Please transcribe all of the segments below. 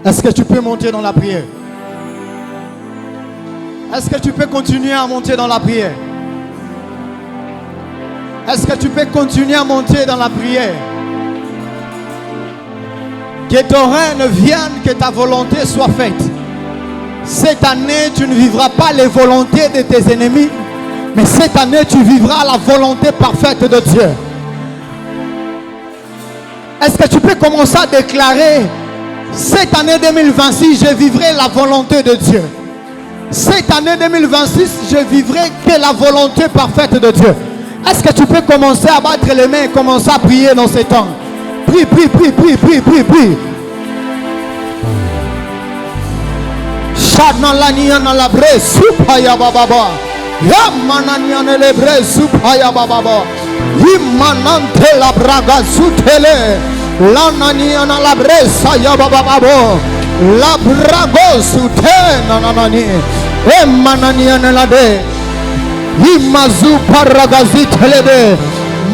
Est-ce que tu peux monter dans la prière? Est-ce que tu peux continuer à monter dans la prière? Est-ce que tu peux continuer à monter dans la prière? Que ton règne vienne, que ta volonté soit faite. Cette année, tu ne vivras pas les volontés de tes ennemis, mais cette année, tu vivras la volonté parfaite de Dieu. Est-ce que tu peux commencer à déclarer: cette année 2026, je vivrai la volonté de Dieu. Cette année 2026, je vivrai que la volonté parfaite de Dieu. Est-ce que tu peux commencer à battre les mains et commencer à prier dans ces temps? Prie, prie, prie, prie, prie, prie, prie. Shadnalaniana la bre supaya bababa. Yamananiana le bre supaya bababa. Imanante la braga sutele. Lananiana la bre saya bababo. La brago sutena nanani. Emananiana la de. Imazu paragazit lebe.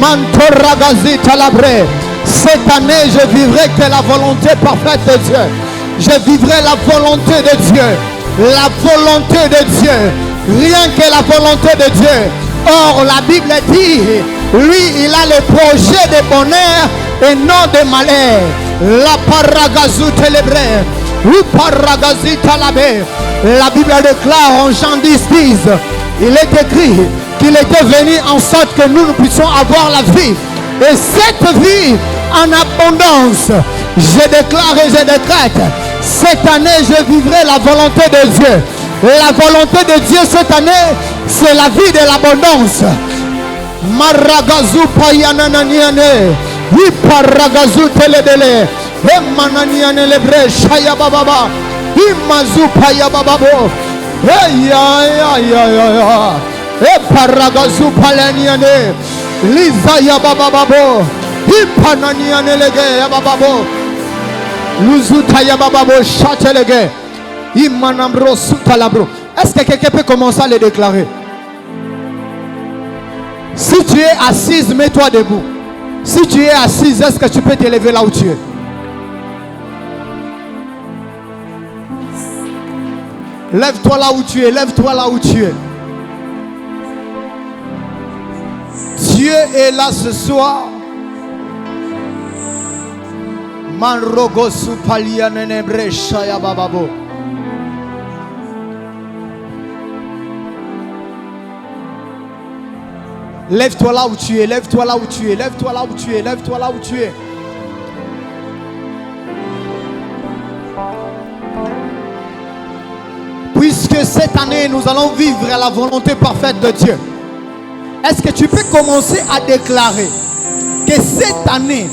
Mantoragazit labre. Cette année, je vivrai que la volonté parfaite de Dieu. Je vivrai la volonté de Dieu. La volonté de Dieu. Rien que la volonté de Dieu. Or, la Bible dit, lui, il a le projet de bonheur et non de malheur. La paragazou télébré. Ou paragazit alabe. La Bible déclare en Jean 10:10, il est écrit qu'il était venu en sorte que nous puissions avoir la vie. Et cette vie en abondance, je déclare et je décrète, cette année je vivrai la volonté de Dieu. La volonté de Dieu cette année, c'est la vie de l'abondance. Maragazu payanananiane, iparagazu teledele, emananiane lebre shaya bababa, imazu payabababo, ya, eparagazu palaniane, lizaya bababo. Est-ce que quelqu'un peut commencer à le déclarer? Si tu es assise, mets-toi debout. Si tu es assise, est-ce que tu peux te lever là où tu es? Lève-toi là où tu es, lève-toi là où tu es. Dieu est là ce soir. Manrogo supalia nenebre shaya bababo. Lève-toi là où tu es, lève-toi là où tu es, lève-toi là où tu es, lève-toi là où tu es. Puisque cette année nous allons vivre la volonté parfaite de Dieu. Est-ce que tu peux commencer à déclarer que cette année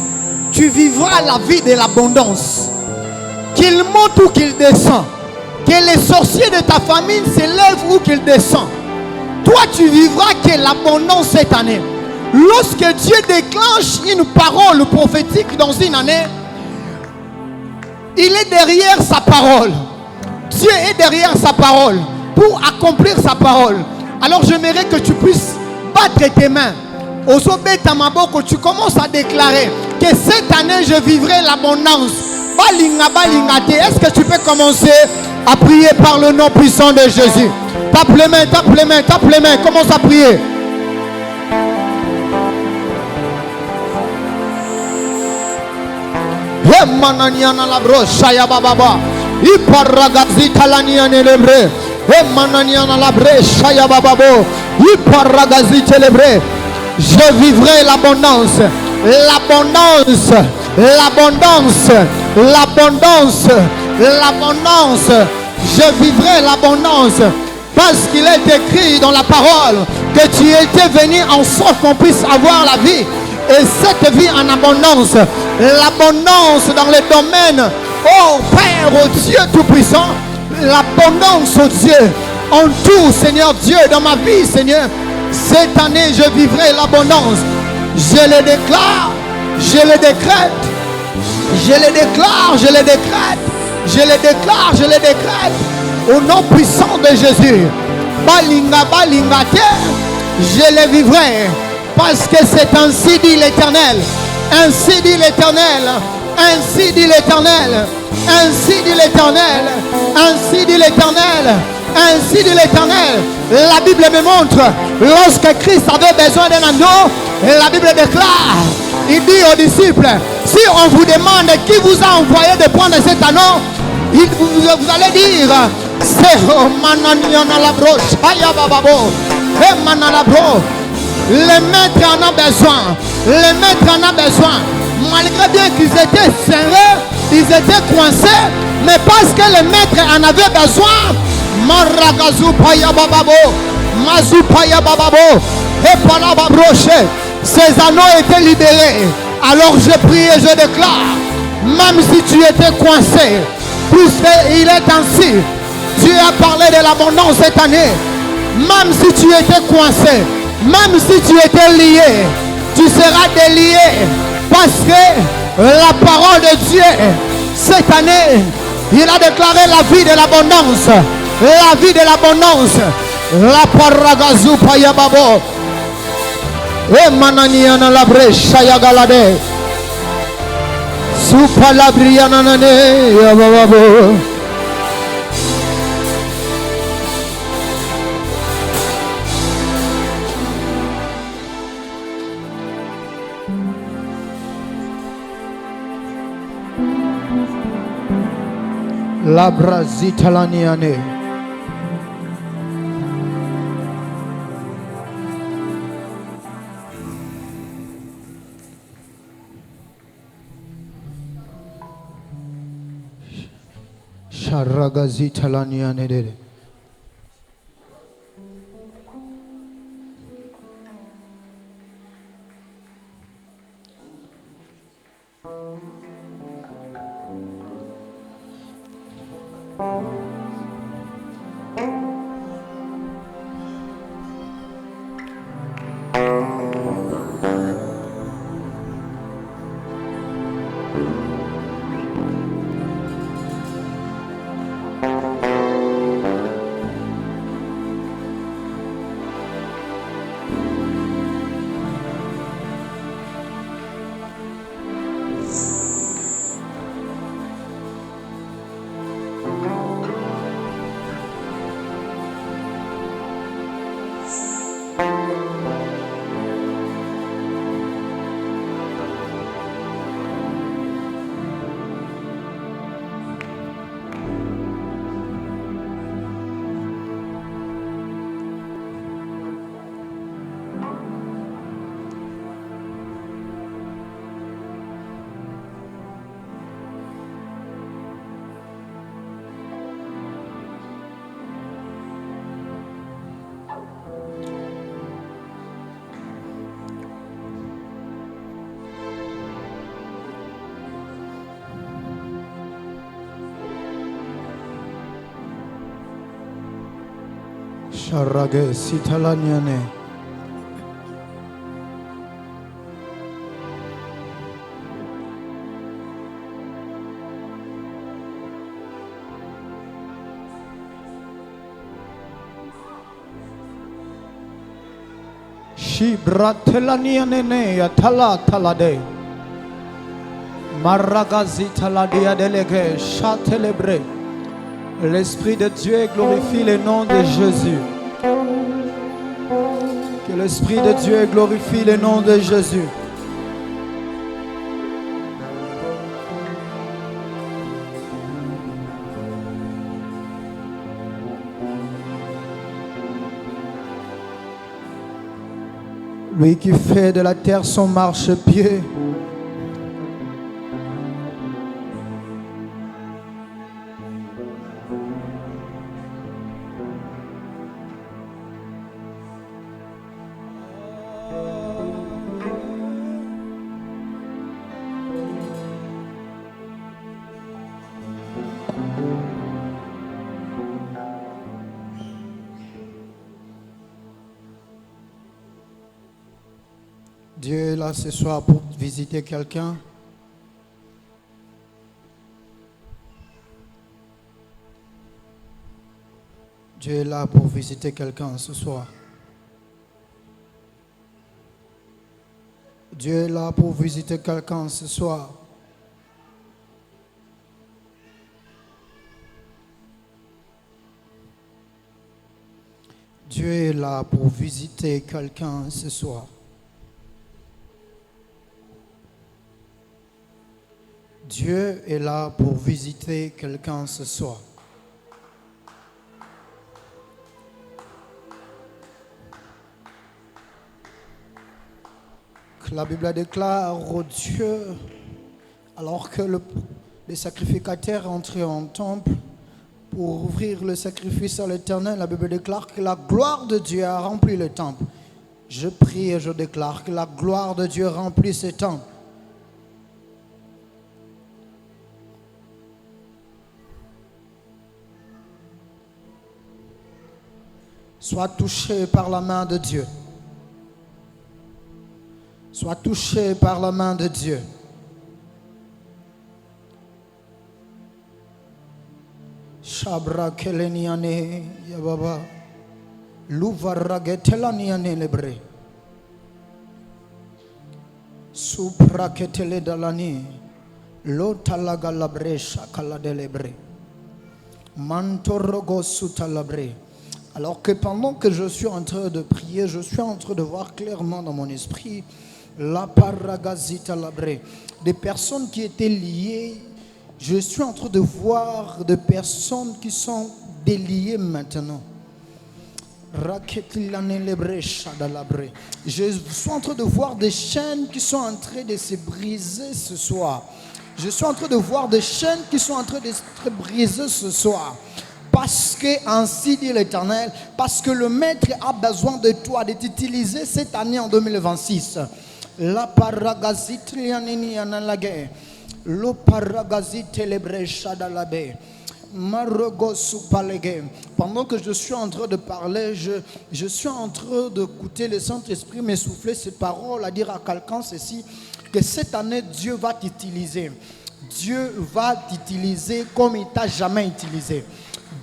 tu vivras la vie de l'abondance? Qu'il monte ou qu'il descend, que les sorciers de ta famille s'élèvent ou qu'ils descendent, toi tu vivras que l'abondance cette année. Lorsque Dieu déclenche une parole prophétique dans une année, il est derrière sa parole. Dieu est derrière sa parole pour accomplir sa parole. Alors j'aimerais que tu puisses battre tes mains. Tu commences à déclarer que cette année je vivrai l'abondance. Est-ce que tu peux commencer à prier par le nom puissant de Jésus? Tape les mains, tape les mains, tape les mains. Commence à prier. Je vivrai l'abondance, l'abondance, l'abondance, l'abondance, l'abondance. Je vivrai l'abondance parce qu'il est écrit dans la parole que tu étais venu en sorte qu'on puisse avoir la vie et cette vie en abondance. L'abondance dans les domaines, oh Père, oh Dieu Tout-Puissant, l'abondance, oh Dieu, en tout, Seigneur Dieu, dans ma vie, Seigneur. Cette année, je vivrai l'abondance. Je le déclare, je le décrète, je le déclare, je le décrète, je le déclare, je le décrète. Au nom puissant de Jésus. Balinga, balinga, je le vivrai. Parce que c'est ainsi dit l'Éternel. Ainsi dit l'Éternel. Ainsi dit l'Éternel. Ainsi dit l'Éternel. Ainsi dit l'Éternel. Ainsi dit l'Éternel. La Bible me montre, lorsque Christ avait besoin d'un anneau, la Bible déclare, il dit aux disciples, si on vous demande qui vous a envoyé de prendre cet anneau, vous allez dire, c'est Mananianalabro, Chayabababo, et Manalabro. Le maître en a besoin. Le maître en a besoin. Malgré bien qu'ils étaient serrés, ils étaient coincés, mais parce que le maître en avait besoin, Maragazupaya Bababo, Mazupaya Bababo, et Palababroche, ces anneaux étaient libérés. Alors je prie et je déclare, même si tu étais coincé, puisqu'il est ainsi, Dieu a parlé de l'abondance cette année. Même si tu étais coincé, même si tu étais lié, tu seras délié, parce que la parole de Dieu cette année, il a déclaré la vie de l'abondance. La vie de l'abondance. La paragazu payababo. E mananiana la brescia yagalade. Supalabriana nane yababo. La brazita laniane. Sharagazita laniane. Sharage sitalaniane. Shibratelaniane atala talade. Maragazitaladia delege chatelebre. L'Esprit de Dieu glorifie le nom de Jésus. Que l'Esprit de Dieu glorifie le nom de Jésus. Lui qui fait de la terre son marchepied. Dieu est là ce soir pour visiter quelqu'un. Dieu est là pour visiter quelqu'un ce soir. Dieu est là pour visiter quelqu'un ce soir. Dieu est là pour visiter quelqu'un ce soir. Dieu est là pour visiter quelqu'un ce soir. La Bible déclare, oh Dieu, alors que les sacrificateurs entraient en temple pour ouvrir le sacrifice à l'Éternel, la Bible déclare que la gloire de Dieu a rempli le temple. Je prie et je déclare que la gloire de Dieu remplit ce temple. Sois touché par la main de Dieu. Sois touché par la main de Dieu. Shabra keleniane yababa. Luvaragetelaniane lebre. Supra ketele dalani. Lotalaga labre shakala delebre. Mantorogo sutalabre. Alors que pendant que je suis en train de prier, je suis en train de voir clairement dans mon esprit la paragazita labre, des personnes qui étaient liées. Je suis en train de voir des personnes qui sont déliées maintenant. Je suis en train de voir des chaînes qui sont en train de se briser ce soir. Je suis en train de voir des chaînes qui sont en train de se briser ce soir. Parce que, ainsi dit l'Éternel, parce que le Maître a besoin de toi, de t'utiliser cette année en 2026. La paragazite lianini analage, lo paragazite lebrecha dalabe, marogo supalege. Pendant que je suis en train de parler, je suis en train d'écouter le Saint-Esprit me souffler ces paroles, à dire à quelqu'un ceci, que cette année Dieu va t'utiliser. Dieu va t'utiliser comme il ne t'a jamais utilisé.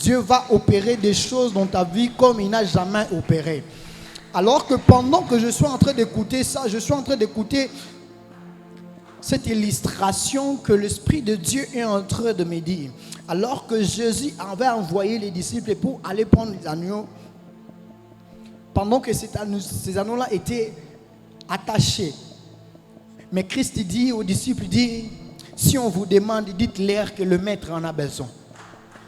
Dieu va opérer des choses dans ta vie comme il n'a jamais opéré. Alors que pendant que je suis en train d'écouter ça, je suis en train d'écouter cette illustration que l'Esprit de Dieu est en train de me dire. Alors que Jésus avait envoyé les disciples pour aller prendre les agneaux, pendant que ces agneaux-là étaient attachés. Mais Christ dit aux disciples, dit, si on vous demande, dites-leur que le Maître en a besoin.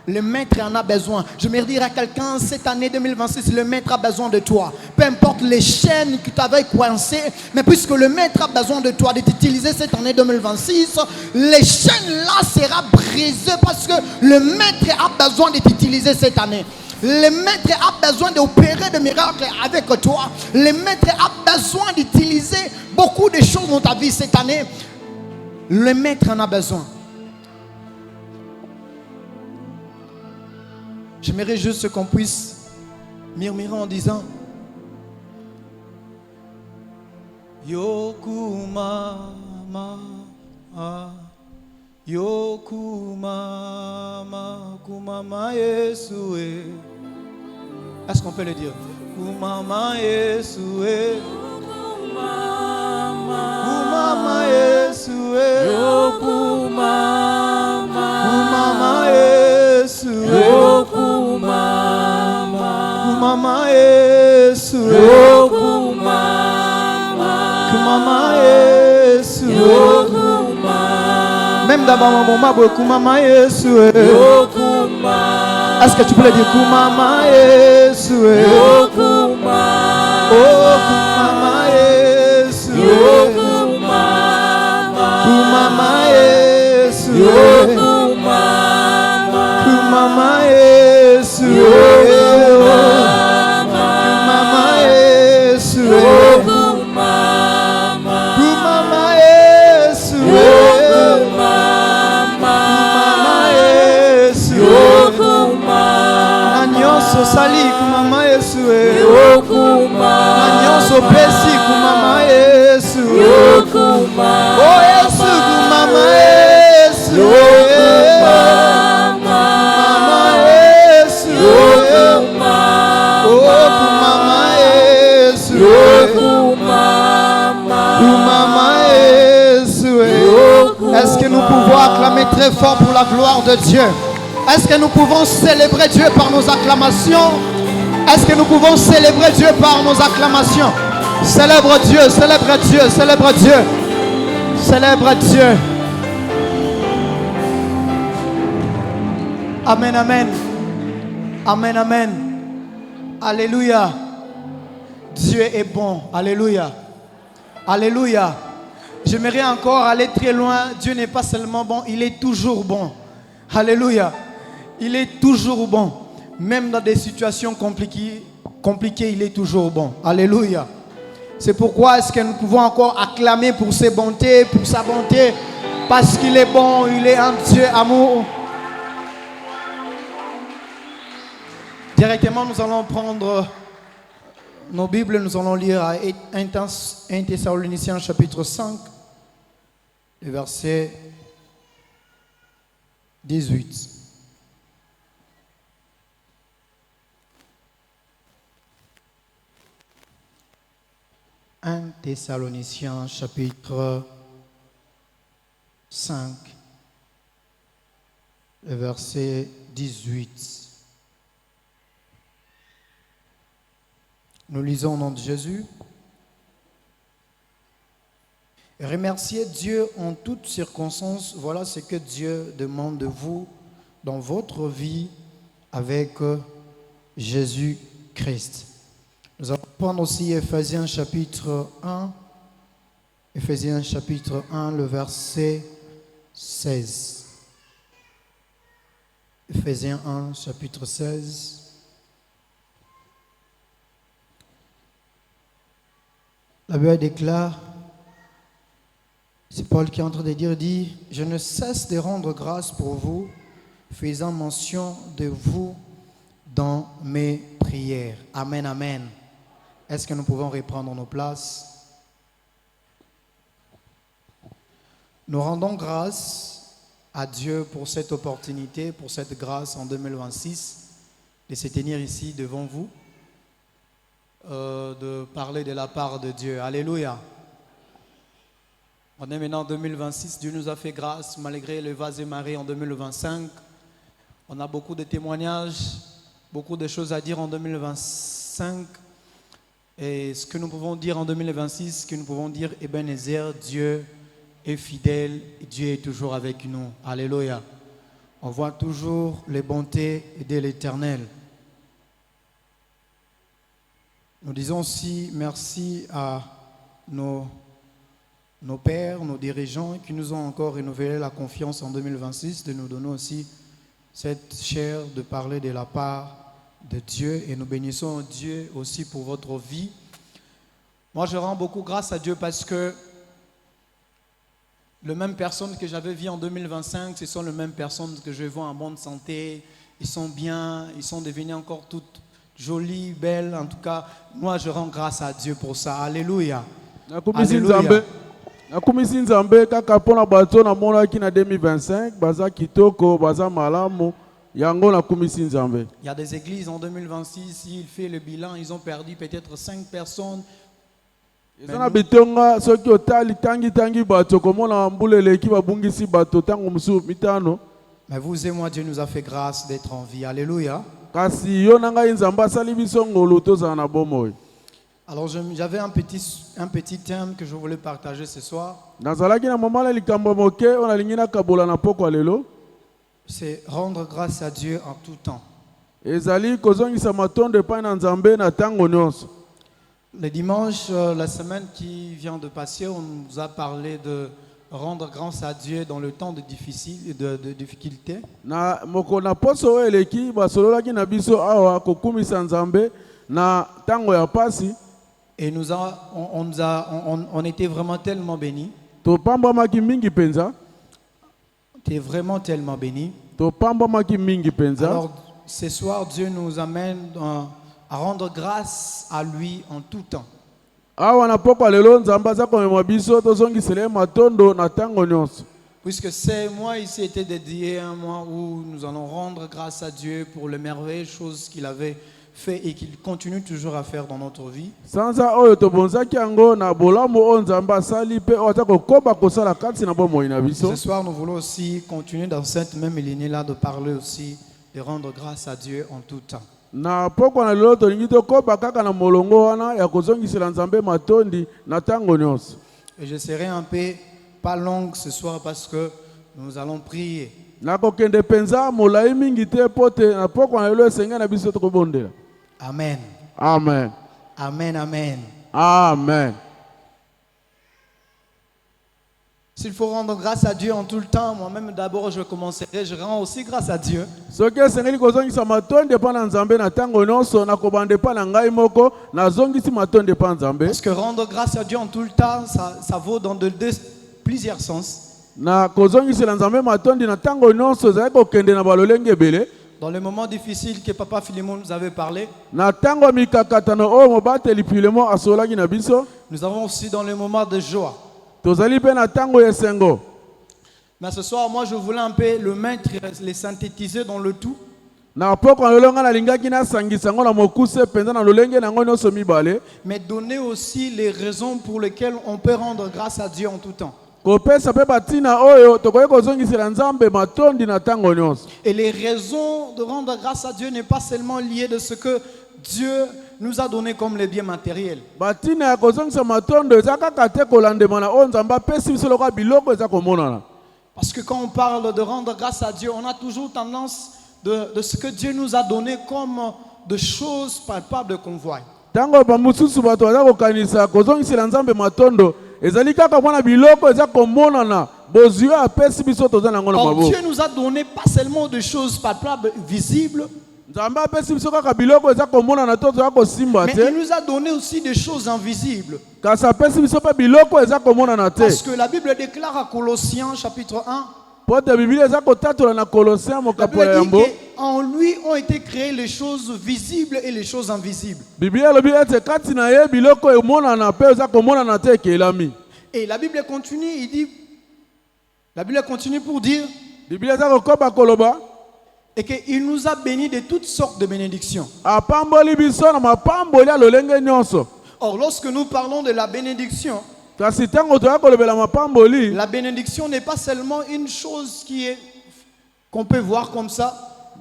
Le Maître en a besoin. Je me dire à quelqu'un, cette année 2026, le Maître a besoin de toi. Peu importe les chaînes qui t'avaient coincé, mais puisque le Maître a besoin de toi, de t'utiliser cette année 2026, les chaînes-là seront brisées parce que le Maître a besoin de t'utiliser cette année. Le Maître a besoin d'opérer des miracles avec toi. Le Maître a besoin d'utiliser beaucoup de choses dans ta vie cette année. Le Maître en a besoin. J'aimerais juste qu'on puisse murmurer en disant Yokuma Yokuma Kumama Yesue. Est-ce qu'on peut le dire? Kumama Yesue. Kumama Yesue. Yokuma Kumama Yesue. Kumama Yesue. Kumama Yesue. Même d'abord mon moment Kumama Yesue. Est-ce que tu peux le dire? Kumama Yesue. Oh Kumama Yesue. Kumama Yesue. Kumama Yesue. Kumama Yesue. Kumama Yesue. Kumama Yesue. Anyoso sali kumama Yesue. Anyoso pesi kumama Yesue. Oh Yesu kumama Yesue. Est-ce que nous pouvons acclamer très fort pour la gloire de Dieu? Est-ce que nous pouvons célébrer Dieu par nos acclamations? Est-ce que nous pouvons célébrer Dieu par nos acclamations? Célèbre Dieu, célèbre Dieu, célèbre Dieu, célèbre Dieu. Amen, amen. Amen, amen. Alléluia. Dieu est bon. Alléluia. Alléluia. J'aimerais encore aller très loin. Dieu n'est pas seulement bon, il est toujours bon. Alléluia. Il est toujours bon. Même dans des situations compliquées, il est toujours bon. Alléluia. C'est pourquoi est-ce que nous pouvons encore acclamer pour ses bontés, pour sa bonté, parce qu'il est bon, il est un Dieu amour. Directement, nous allons prendre nos Bibles, nous allons lire à 1 Thessaloniciens chapitre 5, le verset 18. 1 Thessaloniciens chapitre 5, le verset 18. Nous lisons au nom de Jésus. Remerciez Dieu en toutes circonstances. Voilà ce que Dieu demande de vous dans votre vie avec Jésus-Christ. Nous allons prendre aussi Ephésiens chapitre 1. Ephésiens chapitre 1, le verset 16. Ephésiens 1, chapitre 16. La Bible déclare, c'est Paul qui est en train de dire, dit, je ne cesse de rendre grâce pour vous, faisant mention de vous dans mes prières. Amen, amen. Est-ce que nous pouvons reprendre nos places? Nous rendons grâce à Dieu pour cette opportunité, pour cette grâce en 2026, de se tenir ici devant vous, de parler de la part de Dieu. Alléluia. On est maintenant en 2026, Dieu nous a fait grâce malgré le vase et marée en 2025. On a beaucoup de témoignages, beaucoup de choses à dire en 2025. Et ce que nous pouvons dire en 2026, ce que nous pouvons dire, Ebenezer, Dieu est fidèle, Dieu est toujours avec nous. Alléluia. On voit toujours les bontés de l'Éternel. Nous disons aussi merci à nos pères, nos dirigeants qui nous ont encore renouvelé la confiance en 2026, de nous donner aussi cette chair de parler de la part de Dieu, et nous bénissons Dieu aussi pour votre vie. Moi, je rends beaucoup grâce à Dieu parce que les mêmes personnes que j'avais vues en 2025, ce sont les mêmes personnes que je vois en bonne santé. Ils sont bien, ils sont devenus encore toutes jolies, belles. En tout cas, moi, je rends grâce à Dieu pour ça. Alléluia. Alléluia. Nakumisi nzambe kaka pona bato na monaki na 2025 baza kitoko baza malamu yango nakumisi nzambe. Il y a des églises en 2026, il fait le bilan, ils ont perdu peut-être 5 personnes. Ezana bitonga soki otali tangi bato komona mbulele ki babungisi bato tango musu mitano. Mais vous et moi, Dieu nous a fait grâce d'être en vie. Alléluia. Kasi yo nanga nzamba sali biso ngolo tozana na bomoy. Alors j'avais un petit thème que je voulais partager ce soir. C'est rendre grâce à Dieu en tout temps. Le dimanche, la semaine qui vient de passer, on nous a parlé de rendre grâce à Dieu dans le temps de difficulté. Et on était vraiment tellement bénis. Tu es vraiment tellement bénis. Alors, ce soir, Dieu nous amène à rendre grâce à lui en tout temps. Puisque ces mois ici étaient dédiés à un mois où nous allons rendre grâce à Dieu pour les merveilleuses choses qu'il avait fait et qu'il continue toujours à faire dans notre vie. Ce soir, nous voulons aussi continuer dans cette même lignée-là de parler aussi de rendre grâce à Dieu en tout temps. na pokwa na lelo tolingi tokoba kaka na molongo wana ya kozongisela nzambe matondi na ntango nyonso. Et je serai un peu pas long ce soir parce que nous allons prier. nakokende penza molai mingi te pote na pokwa na lelo esenge na biso tokobondela. Amen. Amen. Amen, amen. Amen. S'il faut rendre grâce à Dieu en tout le temps, moi-même d'abord je commencerai, je rends aussi grâce à Dieu. soki esengeli kozongisa matonde mpa na nzambe na ntango nyonso nakobanda mpa na ngai moko nazongisi matonde mpa nzambe. Parce que rendre grâce à Dieu en tout le temps, ça vaut dans plusieurs sens. na kozongisela nzambe matondi na ntango nyonso ezali kokende na balolenge ebele. Dans le moment difficile que Papa Philémon nous avait parlé, na ntango ya mikakatano oyo mobateli Filemon asolaki na biso, nous avons aussi dans le moment de joie. tozali mpe na ntango ya esengo. Mais ce soir, moi je voulais un peu le mettre, les synthétiser dans le tout. na poko na lelo ngai nalingaki nasangisa yango na mokuse mpenza na lolenge na yango nyonso mibale, Mais donner aussi les raisons pour lesquelles on peut rendre grâce à Dieu en tout temps. kopesa mpe batina oyo tokoki kozongisela nzambe matondi na ntango nyonso. Et les raisons de rendre grâce à Dieu n'est pas seulement liées de ce que Dieu nous a donné comme les biens matériels. batina ya kozongisa matondo eza kaka te kolandema na oyo nzambe apesi biso lokola biloko eza komonana. Parce que quand on parle de rendre grâce à Dieu, on a toujours tendance de ce que Dieu nous a donné comme de choses palpables qu'on voit. ntango bamosusu bato baza kokanisa kozongisela nzambe matondo ezali kaka mwana biloko eza komonana bozwi oyo apesi biso toza nango na Or, maboko. Dieu nous a donné pas seulement des choses palpables, visibles, nzambe apesi biso kaka biloko eza komonana to toza kosimba mais te, il nous a donné aussi des choses invisibles. kasi apesi biso mpe biloko eza komonana te. Parce que la Bible déclare à Colossiens chapitre 1, po te biblia eza kotatola na kolosien la mokapo ya Bible dit yambo. qu'en lui ont été créées les choses visibles et les choses invisibles. biblia elobi ete kati na ye biloko emonana mpe eza komonana te ekelami. Et la Bible continue, la Bible continue pour dire biblia eza kokoba koloba et qu'il nous a bénis de toutes sortes de bénédictions. apamboli biso na mapamboli ya lolenge nyonso. Or, lorsque nous parlons de la bénédiction, kasi ntango toya kolobela mapamboli, la bénédiction n'est pas seulement une chose qu'on peut voir comme ça,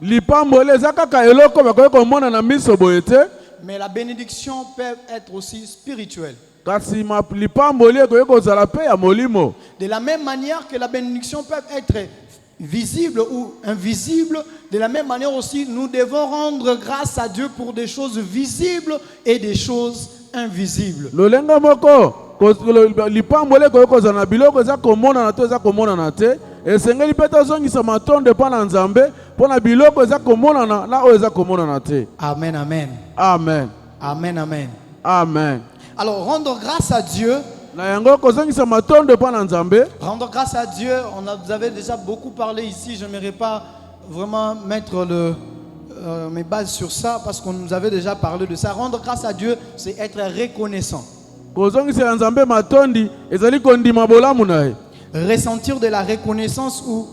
lipamboli eza kaka eloko bakoki komona na miso boye te, mais la bénédiction peut être aussi spirituelle. kasi lipamboli ekoki kozala mpe ya molimo. De la même manière que la bénédiction peut être visible ou invisible, de la même manière aussi, nous devons rendre grâce à Dieu pour des choses visibles et des choses invisibles. lolenge moko lipamboli ekoki kozala na biloko eza komonana to eza komonana te, esengeli mpe tozongisa matondo mpo na nzambe mpo na biloko eza komonana na oyo eza komonana te. Amen, amen. Amen. Amen, amen. Amen. Alors, rendre grâce à Dieu, na yango kozongisa matondo mpo na nzambe, rendre grâce à Dieu, vous avez déjà beaucoup parlé ici, je n'aimerais pas vraiment mettre mes bases sur ça parce qu'on nous avait déjà parlé de ça. Rendre grâce à Dieu, c'est être reconnaissant. kozongisela nzambe matondi ezali kondima bolamu na ye. Ressentir de la reconnaissance ou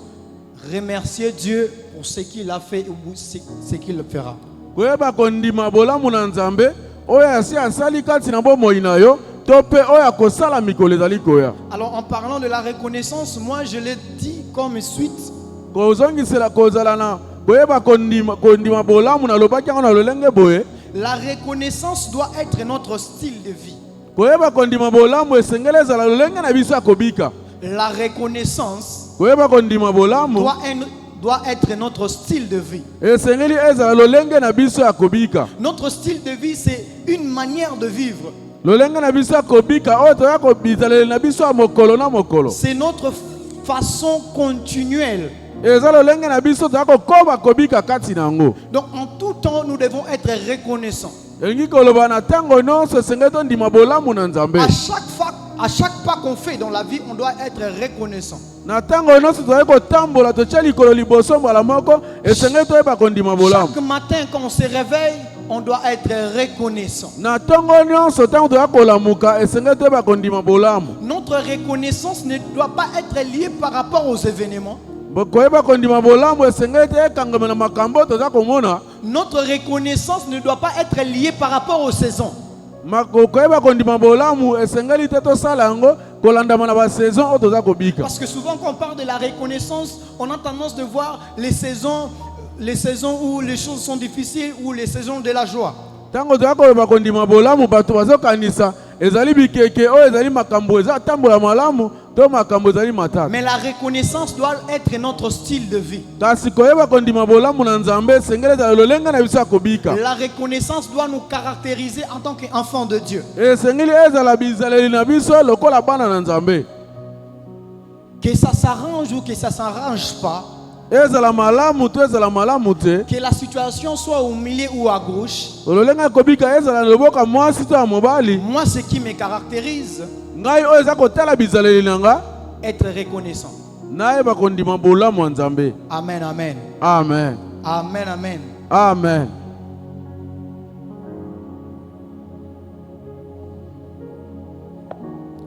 remercier Dieu pour ce qu'il a fait ou ce qu'il fera. koyeba kondima bolamu na nzambe oyo asi asali kati na bomoi na yo to mpe oyo akosala mikolo ezali koya. Alors en parlant de la reconnaissance, moi je l'ai dit comme suite. kozongisela kozala na koyeba kondima bolamu na lobaki yango na lolenge boye. La reconnaissance doit être notre style de vie. koyeba kondima bolamu esengeli ezala lolenge na biso ya kobika. La reconnaissance koyeba kondima bolamu doit être notre style de vie. esengeli ezala lolenge na biso ya kobika. Notre style de vie, c'est une manière de vivre. lolenge na biso ya kobika oyo toya kobizaleli na biso ya mokolo na mokolo. C'est notre façon continuelle. eza lolenge na biso toya kokoba kobika kati na yango. Donc en tout temps, nous devons être reconnaissants. elingi koloba na ntango nyonso esengeli tondima bolamu na nzambe. À chaque pas qu'on fait dans la vie, on doit être reconnaissant. na ntango nyonso tozali kotambola totia likolo liboso mbala moko esengeli toyeba kondima bolamu. Chaque matin quand on se réveille, on doit être reconnaissant. na ntongo nyonso ntango toya kolamuka esengeli toyeba kondima bolamu. Notre reconnaissance ne doit pas être liée par rapport aux événements. koyeba kondima bolamu esengeli te ekangama na makambo toza komona. Notre reconnaissance ne doit pas être liée par rapport aux saisons. koyeba kondima bolamu esengeli te tosala yango kolandama na basaison oyo toza kobika. Parce que souvent quand on parle de la reconnaissance, on a tendance de voir les saisons les saisons où les choses sont difficiles ou les saisons de la joie. Tango tokoloba kondima bolamu bato bazokanisa ezali bikeke oyo ezali makambo eza tambola malamu to makambo ezali matata. Mais la reconnaissance doit être notre style de vie. Kasi koyeba kondima bolamu na Nzambe esengeli ezala lolenga na biso ya kobika. La reconnaissance doit nous caractériser en tant qu'enfants de Dieu. Esengeli ezala bizaleli na biso lokola bana na Nzambe. Que ça s'arrange ou que ça s'arrange pas, Ezala malamu to ezala malamu te. que la situation soit au milieu ou à gauche, Lolenga kobika ezala na loboka mwasi to ya mobali. moi ce qui me caractérise, Ngai oyo eza kotala bizaleli na nga être reconnaissant. nayeba kondima bolamu ya Nzambe. Amen, amen. Amen. Amen, amen. Amen.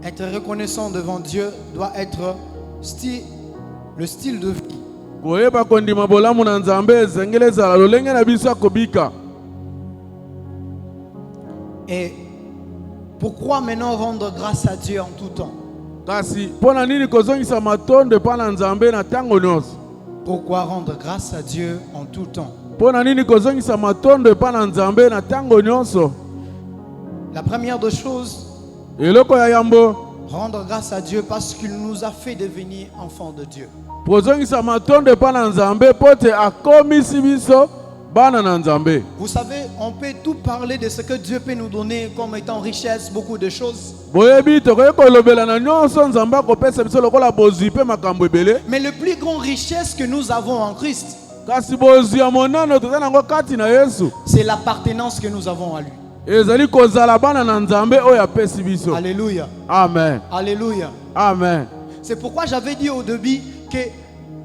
Être reconnaissant devant Dieu doit être le style de vie. Koyeba kondima bolamu na Nzambe esengeli ezala lolenge na biso ya kobika. Et pourquoi maintenant rendre grâce à Dieu en tout temps? Kasi pona nini kozongisa matondo epa na Nzambe na tango nyonso? Pourquoi rendre grâce à Dieu en tout temps? Pona nini kozongisa matondo epa na Nzambe na tango nyonso? La première des choses, Eloko ya yambo rendre grâce à Dieu parce qu'il nous a fait devenir enfants de Dieu. kozongisa matondo epa na Nzambe pote akomisi biso bana na Nzambe. Vous savez, on peut tout parler de ce que Dieu peut nous donner comme étant richesse, beaucoup de choses. Boyebi tokoki kolobela na nyonso Nzambe akopesa biso lokola bozwi mpe makambo ebele. Mais la plus grande richesse que nous avons en Christ, Kasi bozwi ya monano toza nango kati na Yesu. c'est l'appartenance que nous avons à lui. Ezali kozala bana na Nzambe oyo apesi biso. Alléluia. Amen. Alléluia. Amen. C'est pourquoi j'avais dit au début que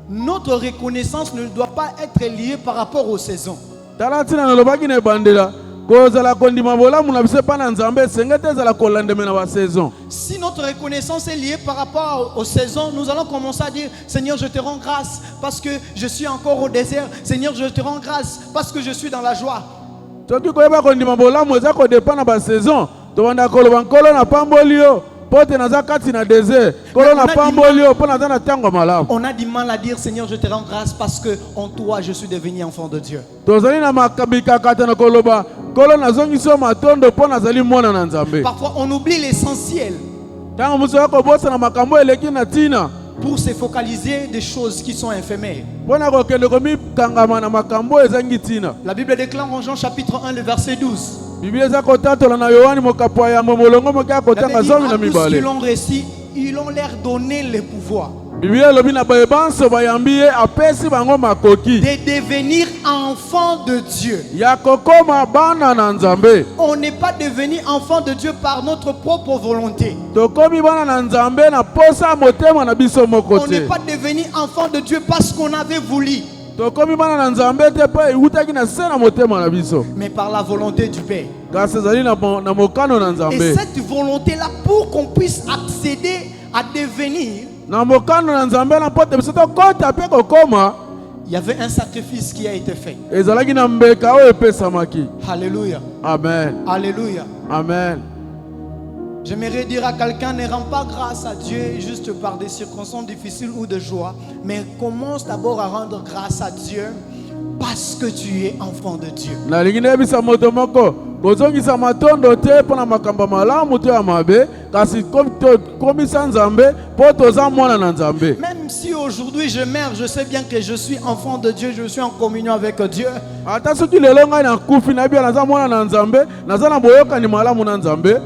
notre reconnaissance ne doit pas être liée par rapport aux saisons. Tala tina nalobaki na ebandela kozala kondima bolamu na biso epa na Nzambe esenge te ezala kolandeme na basaison. Si notre reconnaissance est liée par rapport aux saisons, nous allons commencer à dire Seigneur, je te rends grâce parce que je suis encore au désert. Seigneur, je te rends grâce parce que je suis dans la joie. Soki koyeba kondima bolamu eza kodepa na basaison tobanda koloba nkolo na pamboli yo pote naza kati na désert kolo na pamboli yo mpo naza na ntango malamu. On a du mal à dire Seigneur, je te rends grâce parce que en toi je suis devenu enfant de Dieu. Tozali na makabikakata na koloba kolo nazongisi yo matondo mpo nazali mwana na Nzambe. Parfois on oublie l'essentiel Ntango mosu ya kobosa na makambo eleki na tina pour se focaliser des choses qui sont éphémères. mpo na kokende komikangama na makambo ezangi tina. La Bible déclare en Jean chapitre 1 le verset 12. Biblia eza kotatola na Yohani mokapo ya yambo molongo moke ya La kotanga Bible dit, zomi na à tous qui mibale. l'ont réussi, ils ont leur donné le pouvoir Biblia elobi na bayebanso bayambi ye apesi bango makoki de devenir enfants de Dieu. ya kokoma bana na Nzambe. On n'est pas devenu enfant de Dieu par notre propre volonté. Tokomi bana na Nzambe na posa motema na biso moko On n'est te. pas devenu enfant de Dieu parce qu'on avait voulu, Tokomi bana na Nzambe te mpo eutaki na se na motema na biso. mais par la volonté du Père. Kasi ezali na mokano na Et Nzambe. cette volonté-là, pour qu'on puisse accéder à devenir, Na mokano na Nzambe na pote biso tokota mpe kokoma il y avait un sacrifice qui a été fait. ezalaki na mbeka oyo epesamaki. Alléluia. Amen. Alléluia. Amen. J'aimerais dire à quelqu'un, ne rends pas grâce à Dieu juste par des circonstances difficiles ou de joie, mais commence d'abord à rendre grâce à Dieu parce que tu es enfant de Dieu. Nalingi nayebisa moto moko kozongisa matondo te mpo na makambo malamu to ya mabe kasi komisa Nzambe mpo toza mwana na Nzambe. Même si aujourd'hui je meurs, je sais bien que je suis enfant de Dieu, je suis en communion avec Dieu. Ata soki lelo ngai nakufi nayebia naza mwana na Nzambe naza na boyokani malamu na Nzambe.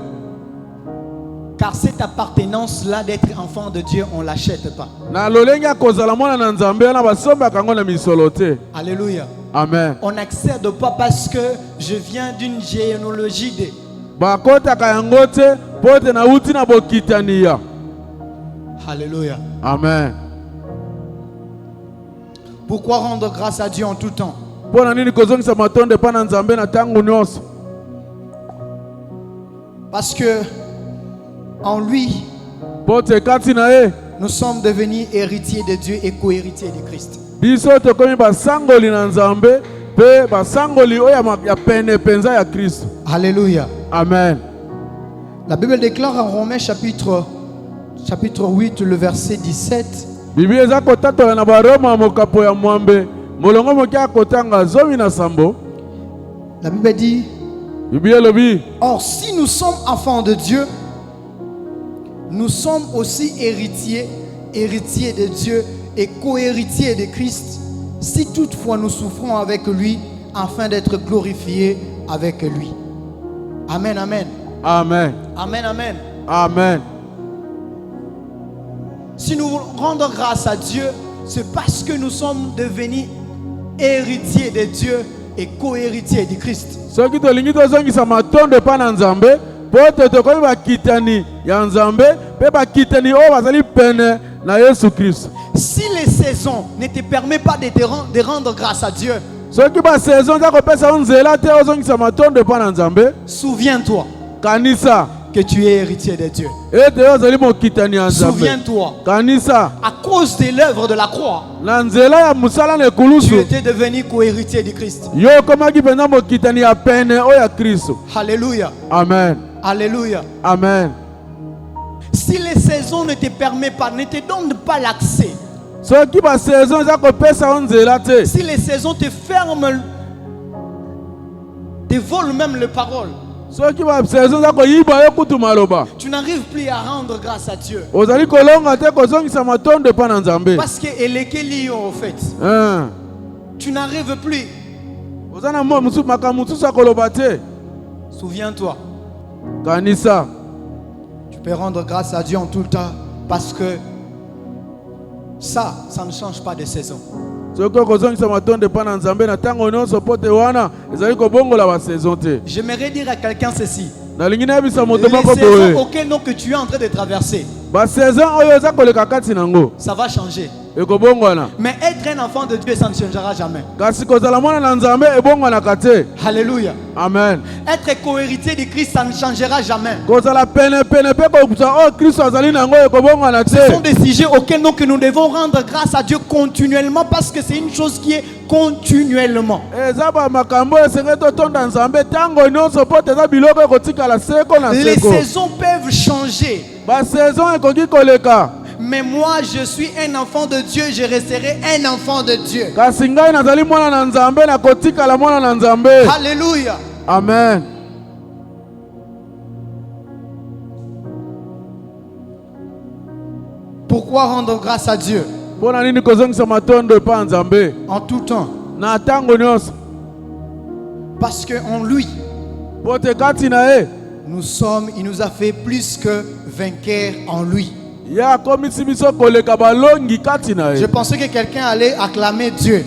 Car cette appartenance-là d'être enfant de Dieu, on ne l'achète pas. Na lolenge ya kozala mwana na Nzambe wana basombaka yango na misolo te. Alléluia. Amen. On n'accède pas parce que je viens d'une généalogie de... Bakotaka yango te mpo te nauti na bokitani ya. Alléluia. Amen. Pourquoi rendre grâce à Dieu en tout temps? Mpo na nini kozongisa matondo epa na Nzambe na ntango nyonso? Parce que en lui, Mpo te kati na ye nous sommes devenus héritiers de Dieu et co-héritiers de Christ. biso tokomi basangoli na Nzambe mpe basangoli oyo ya pene penza ya Kristo. Alléluia. Amen. La Bible déclare en Romains chapitre 8, le verset 17. Biblia eza kotatola na Baroma mokapo ya mwambe molongo mokia kotanga zomi na sambo. La Bible dit, Bible lobi. or si nous sommes enfants de Dieu, nous sommes aussi héritiers de Dieu et co-héritiers de Christ, si toutefois nous souffrons avec lui, afin d'être glorifiés avec lui. Amen, amen. Amen. Amen, amen. Amen. Si nous rendons grâce à Dieu, c'est parce que nous sommes devenus héritiers de Dieu et co-héritiers de Christ. Soki tolingi tozongisa matondo pa na Nzambe, po tokoki bakitani ya Nzambe, pe bakitani oyo bazali pene na Yesu Kristo. Si les saisons ne te permettent pas de rendre grâce à Dieu, Soki ba saison za kopesa nzela te ozongisa matondo pa na Nzambe, souviens-toi kanisa que tu es héritier de Dieu. ete ozali mokitani ya Nzambe. Souviens-toi, Kanisa à cause de l'œuvre de la croix, na nzela ya musala na tu ekulusu, étais devenu co-héritier de Christ. yo okomaki mpenza mokitani ya pene oyo ya Kristo. Alléluia. Amen. Alléluia. Amen. Si les saisons ne te permettent pas, ne te donnent pas l'accès, Soki ba saison za kopesa nzela te, si les saisons te ferment, te volent même les paroles, soki ba saison za koyiba yo kutu maloba, tu n'arrives plus à rendre grâce à Dieu. ozali kolonga te kozongisa matondo pa na Nzambe. Parce que Elekeli, en fait, tu n'arrives plus. Oza na makambo mosusu ya koloba te. Souviens-toi, Kanisa tu peux rendre grâce à Dieu en tout temps parce que ça ne change pas de saison. soki okozongisa matondo pa na Nzambe na ntango nyonso po te wana ezali kobongola ba saison te. J'aimerais dire à quelqu'un ceci. Nalingi nayebisa moto Les moko saisons boye, auxquelles donc que tu es en train de traverser, ba saison oyo eza koleka kati nango ça va changer. ekobongwana, Mais être un enfant de Dieu, ça ne changera jamais. kasi kozala mwana na Nzambe ebongwanaka te. Alléluia. Amen. Être co-héritier de Christ, ça ne changera jamais. Kozala pene pene pe kokuta o Kristo azali nango ekobongwana Ce sont te. des sujets auxquels donc nous devons rendre grâce à Dieu continuellement parce que c'est une chose qui est continuellement. Eza ba makambo esenge totonda Nzambe ntango nyonso po te eza biloko ekotikala seko na Les seko. saisons peuvent changer. Ba saison ekoki koleka, Mais moi, je suis un enfant de Dieu, je resterai un enfant de Dieu. kasi ngai nazali mwana na Nzambe na kotikala mwana na Nzambe. Alléluia. Amen. Pourquoi rendre grâce à Dieu Mpona nini kozongisa matondo epa Nzambe en tout temps? na ntango nyonso? Parce qu'en lui, Po te kati na ye il nous a fait plus que vainqueurs en lui. ye akomisi biso koleka balongi kati na Je ye. pensais que quelqu'un allait acclamer Dieu.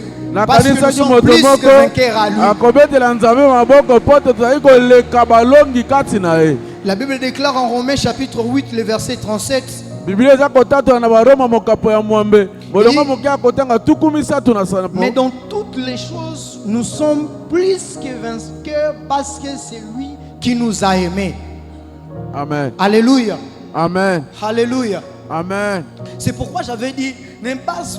Parce que nous nakanisaki sommes moto plus moko que vainqueurs à lui. akobetela Nzambe maboko po te tozali koleka balongi kati na ye. La Bible déclare en Romains chapitre 8, le verset 37. Biblia eza kotatola na baroma mokapo ya mwambe bolongo moke ya kotanga tuku misatu na sana. Mais dans toutes les choses, nous sommes plus que vainqueurs parce que c'est lui qui nous a aimés. Amen. Alléluia. Amen. Alléluia. Amen. C'est pourquoi j'avais dit, ne base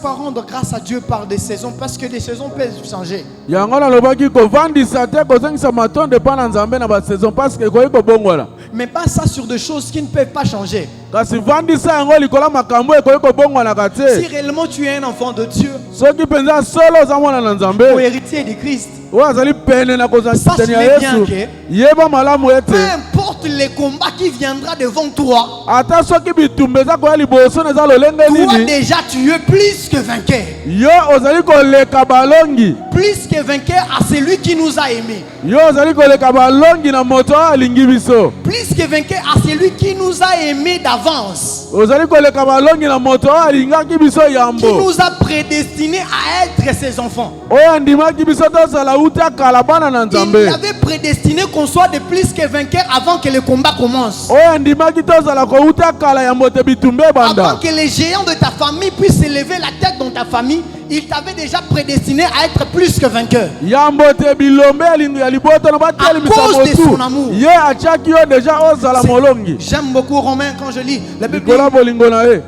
pas rendre grâce à Dieu par des saisons parce que les saisons peuvent changer. yango nalobaki kovandisa te kozongisa matondo epa na Nzambe na basaison parceke ekoki kobongwana, Mais pas ça sur des choses qui ne peuvent pas changer. kasi vandisa yango likolo ya makambo ekoki kobongwanaka Si te. réellement tu es un enfant de Dieu, soki mpenza solo oza mwana na ou Nzambe héritier de Christ, oyo azali pene na kozala kitani ya Sache-le bien Yesu, que yeba malamu peu ete importe les combats qui viendra devant toi, ata soki bitumba eza koya liboso na eza lolenge toi nini, déjà tu es plus que vainqueur. yo ozali koleka balongi, Plus que vainqueur à celui qui nous a aimés. yo ozali koleka balongi na moto oyo alingi biso, Plus que vainqueur à celui qui nous a aimés d'avance. ozali koleka balongi na moto oyo alingaki biso Qui yambo, nous a prédestinés à être ses enfants. oyo andimaki biso tozala uta kala bana na Il Nzambe, avait prédestiné qu'on soit de plus que vainqueur avant que le combat commence. oyo andimaki tozala kouta kala ya moto bitumba Avant ebanda, que les géants de ta famille puissent élever la tête dans ta famille, il t'avait déjà prédestiné à être plus que vainqueur. yambo te bilombe ya liboto na batelemisa À cause de son motu, amour. ye atiaki yo deja ozala molongi J'aime beaucoup Romains quand je lis la Bible. likolo ya bolingo na ye.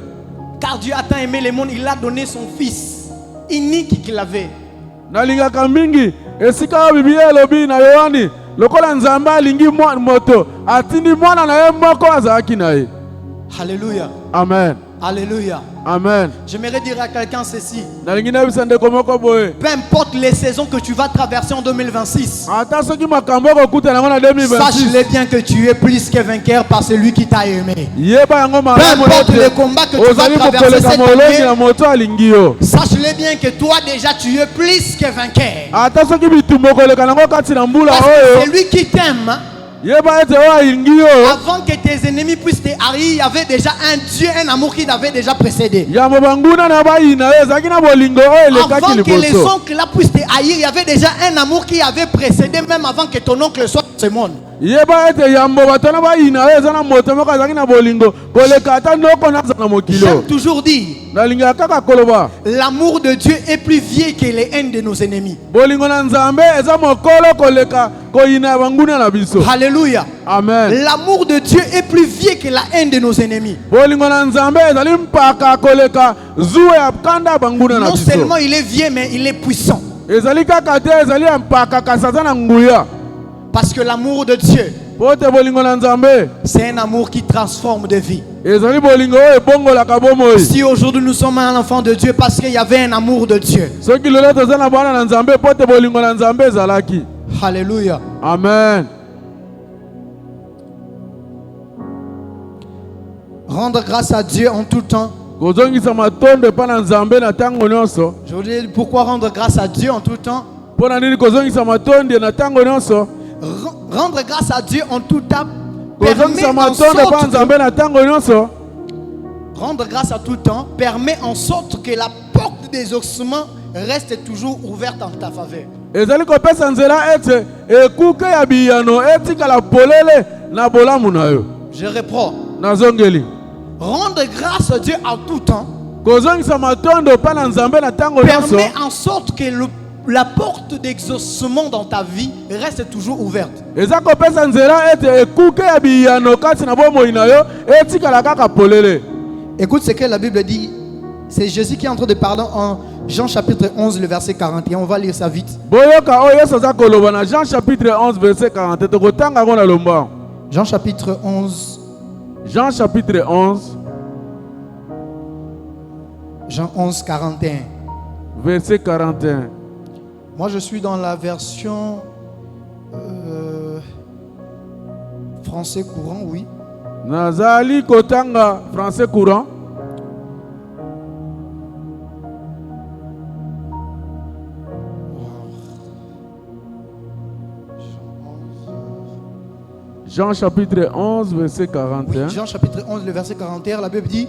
Car Dieu a tant aimé le monde, il a donné son fils unique qu'il avait. nalingaka mingi esika oyo Biblia elobi na Yohani lokola Nzambe alingi moto atindi mwana na ye moko azalaki na ye. Alléluia. Amen. Alléluia. Amen. J'aimerais dire à quelqu'un ceci. Nalingi nayebisa ndeko moko boye. Peu importe les saisons que tu vas traverser en 2026, Ata soki makambo okokutana yango na 2026. sache-le bien que tu es plus que vainqueur par celui qui t'a aimé. Yeba yango Peu malamu importe ete les combats que tu vas ozali traverser kokoleka cette molongi année, na moto alingi yo. sache-le bien que toi déjà tu es plus que vainqueur. Ata soki bitumba okoleka nango kati na mbula Parce que oyo. celui qui t'aime, Yeba ete oyo alingi yo. avant que tes ennemis puissent te haïr, il y avait déjà un Dieu, un amour qui t'avait déjà précédé. Yambo banguna na bayina yo ezalaki na bolingo oyo elekaki Avant que les liboso. oncles là puissent te haïr, il y avait déjà un amour qui avait précédé, même avant que ton oncle soit dans ce monde. Yeba ete yambo bato na bayina oyo eza na moto moko azalaki na bolingo koleka ata ndoko naza na mokilo. J'aime toujours dire, Nalingaka kaka koloba. l'amour de Dieu est plus vieux que les haines de nos ennemis. Bolingo na nzambe eza mokolo koleka koyina banguna na biso. Alléluia. Amen. L'amour de Dieu est plus vieux que la haine de nos ennemis. Bolingo na nzambe ezali mpaka koleka zuwe ya kanda banguna na Non biso. seulement il est vieux, mais il est puissant. Ezali kaka te ezali mpaka kasaza na nguya. Parce que l'amour de Dieu, Pote bolingo na nzambe c'est un amour qui transforme de vie. ezali bolingo oyo ebongolaka bomoi. Si aujourd'hui nous sommes un enfant de Dieu, parce qu'il y avait un amour de Dieu. Soki lelo toza na bana na nzambe pote bolingo na nzambe ezalaki. Alléluia. Amen. Rendre grâce à Dieu en tout temps. Kozongisa matondo epa na nzambe na ntango nyonso. Je vous dis pourquoi rendre grâce à Dieu en tout temps. Mpona nini kozongisa matondi na ntango nyonso? Rendre grâce à Dieu en tout temps Kozongisa matondo epa na nzambe na ntango nyonso. rendre grâce à tout temps permet en sorte que la porte des ossements reste toujours ouverte en ta faveur. Ezali kopesa nzela ete ekuke ya biyano etikala polele na bolamu na yo. Je reprends. Nazongeli. Rendre grâce à Dieu en tout temps Kozongisa matondo epa na nzambe na ntango nyonso. permet en sorte que la porte d'exaucement dans ta vie reste toujours ouverte. Eza kopesa nzela ete ekuke ya biyano kati na bomoi na yo etikala kaka polele. Écoute ce que la Bible dit. C'est Jésus qui est en train de parler en Jean chapitre 11, le verset 41. On va lire ça vite. Boyoka oyo Yesu aza koloba na Jean chapitre 11 verset 40. Tokotanga yango na lomba. Jean chapitre 11. Jean chapitre 11 Jean 11, 41. verset 41. Moi, je suis dans la version français courant, oui. Nazali kotanga français courant. Jean chapitre 11 verset 41. Jean chapitre 11, le verset 41, la Bible dit,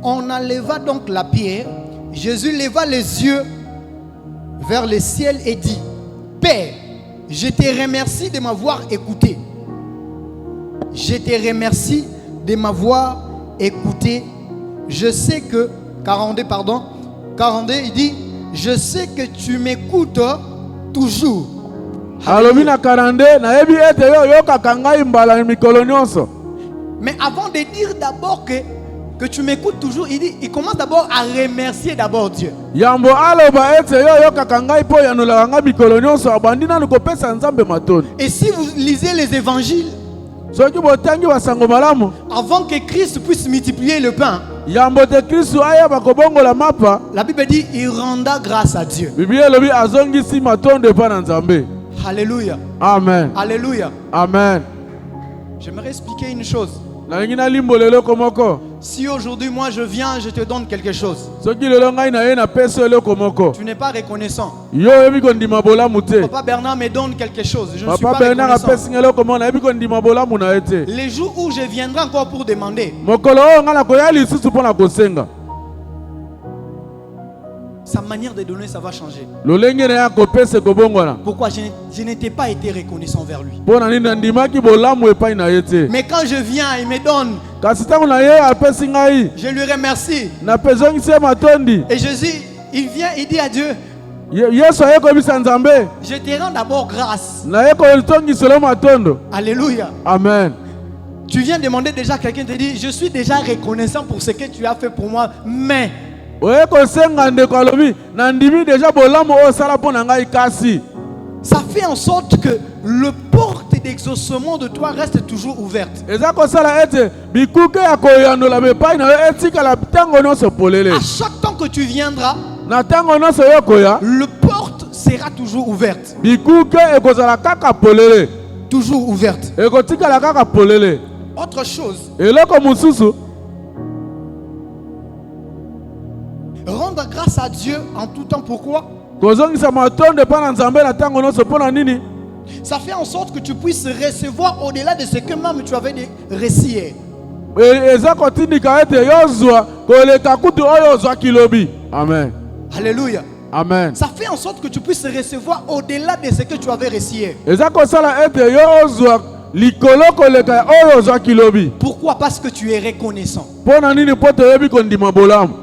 on enleva donc la pierre. Jésus leva les yeux vers le ciel et dit, Père, je te remercie de m'avoir écouté. Je te remercie de m'avoir écouté. Je sais que, 42, il dit, je sais que tu m'écoutes toujours. Alobi na 42 nayebi ete yo yokaka ngai mbala mikolo nyonso. Mais avant de dire d'abord que tu m'écoutes toujours, il commence d'abord à remercier d'abord Dieu. Yambo aloba ete yo yokaka ngai po yanolaka ngai mikolo nyonso abandi nanu kopesa nzambe matoni. Et si vous lisez les évangiles, Soki botangi basango malamu avant que Christ puisse multiplier le pain, yambo te Kristu aya bakobongola mapa. la Bible dit il renda grâce à Dieu. Biblia elobi azongisi matondo epa na nzambe. Alléluia. Amen. Alléluia. Amen. J'aimerais expliquer une chose. Nalingi nalimbo lelo komoko. Si aujourd'hui moi je viens, je te donne quelque chose, Soki lelo ngai na ye na pesa eloko moko. tu n'es pas reconnaissant. Yo yebi kondima bolamu te. Papa Bernard me donne quelque chose, je ne suis Papa pas Bernard reconnaissant. apesi ngai eloko moko na yebi kondima bolamu na ye te. Les jours où je viendrai encore pour demander, Mokolo oyo ngai nakoya lisusu mpo na kosenga. sa manière de donner, ça va changer. Lolenge na ye akopesa ekobongwana. Pourquoi je n'étais pas été reconnaissant vers lui. Mpo na nini nandimaki bolamu epai na ye te. Mais quand je viens, il me donne, Kasi ntango na ye apesi ngai je lui remercie. napezongisi ye matondi. Et Jésus, il vient, il dit à Dieu, Yesu aye koyebisa nzambe je te rends d'abord grâce. na ye kotongiselo matondo. Alléluia. Amen. Tu viens demander déjà, quelqu'un te dit, je suis déjà reconnaissant pour ce que tu as fait pour moi, mais Oye kosenga ndeko alobi nandimi deja bolamu oyo osala mpo na ngai kasi. Ça fait en sorte que le porte d'exaucement de toi reste toujours ouverte. eza kosala ete bikuke ya koyandola mepai na yo etikala ntango nyonso polele. À chaque temps que tu viendras, Na ntango nyonso yo koya le porte sera toujours ouverte. bikuke ekozala kaka polele, Toujours ouverte. ekotikala kaka polele. Autre chose, Eloko mosusu, rendre grâce à Dieu en tout temps. Pourquoi? kozongisa matondo epai na Nzambe na ntango nyonso mpo na nini? Ça fait en sorte que tu puisses recevoir au-delà de ce que même tu avais reçu hier. Eza kotindika ete yozwa koleka kutu oyo ozwaki lobi. Amen. Alléluia. Amen. Ça fait en sorte que tu puisses recevoir au-delà de ce que tu avais reçu hier. Eza kosala ete yo ozwa likolo koleka oyo ozwaki lobi. Pourquoi? Parce que tu es reconnaissant. Mpo na nini? Mpo toyebi kondima bolamu.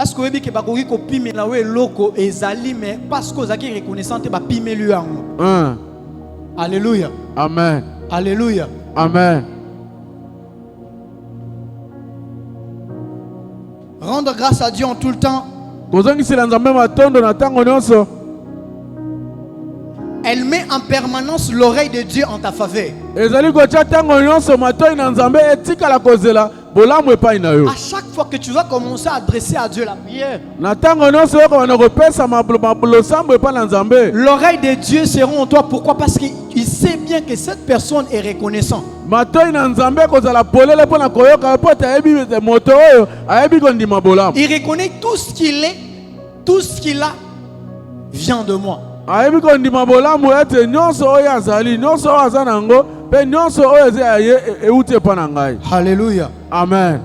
Est-ce que vous savez que bakoki ko pime na we loko ezali mais parce que ozaki reconnaissant te ba pime lui yango. Alléluia. Amen. Alléluia. Amen. Rendre grâce à Dieu en tout le temps. Kozongisela Nzambe matondo na ntango nyonso. Elle met en permanence l'oreille de Dieu en ta faveur. Ezali kotia ntango nyonso matoi na Nzambe etikala kozela bolamu epai na yo. À chaque fois que tu vas commencer à adresser à Dieu la prière, Na ntango nyonso yo kobana kopesa mabulosambo epai na Nzambe, l'oreille de Dieu sera en toi. Pourquoi? Parce qu'il sait bien que cette personne est reconnaissante. matoi na Nzambe kozala polele mpo na koyoka mpo ete ayebi ete moto oyo ayebi kondima bolamu. Il reconnaît tout ce qu'il est, tout ce qu'il a vient de moi. Ayebi kondima bolamu ete nyonso oyo azali, nyonso oyo aza nango, mpe nyonso oyo eza ya ye euti epai na ngai. Alléluia. Amen.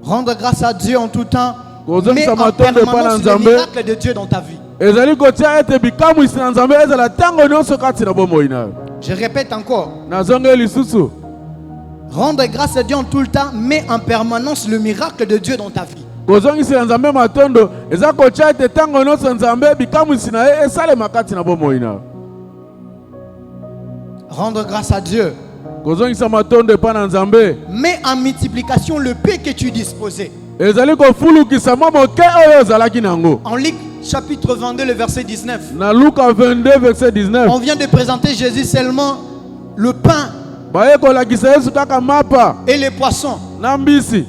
Rendre grâce à Dieu en tout temps. Kozongisa Mets en matondo epai na permanence le Nzambe. miracle de Dieu dans ta vie. Ezali kotia ete bikamwisi na Nzambe ezala ntango nyonso kati na bomoi na yo. Je répète encore. Nazonge lisusu. Rendre grâce à Dieu en tout le temps. Mets en permanence le miracle de Dieu dans ta vie. Kozongisela Nzambe matondo eza kotia ete ntango nyonso Nzambe bikamwisi na ye esalema kati na bomoi na yo. Rendre grâce à Dieu. Kozongisa matondo epai na Nzambe Mets en multiplication le paix que tu disposais. ezali kofulukisa mwa moke oyo ozalaki nango. En Luc chapitre 22, le verset 19. Na Luka 22 verset 19. On vient de présenter Jésus seulement le pain Baye kolakisa Yesu kaka mapa et les poissons. na mbisi.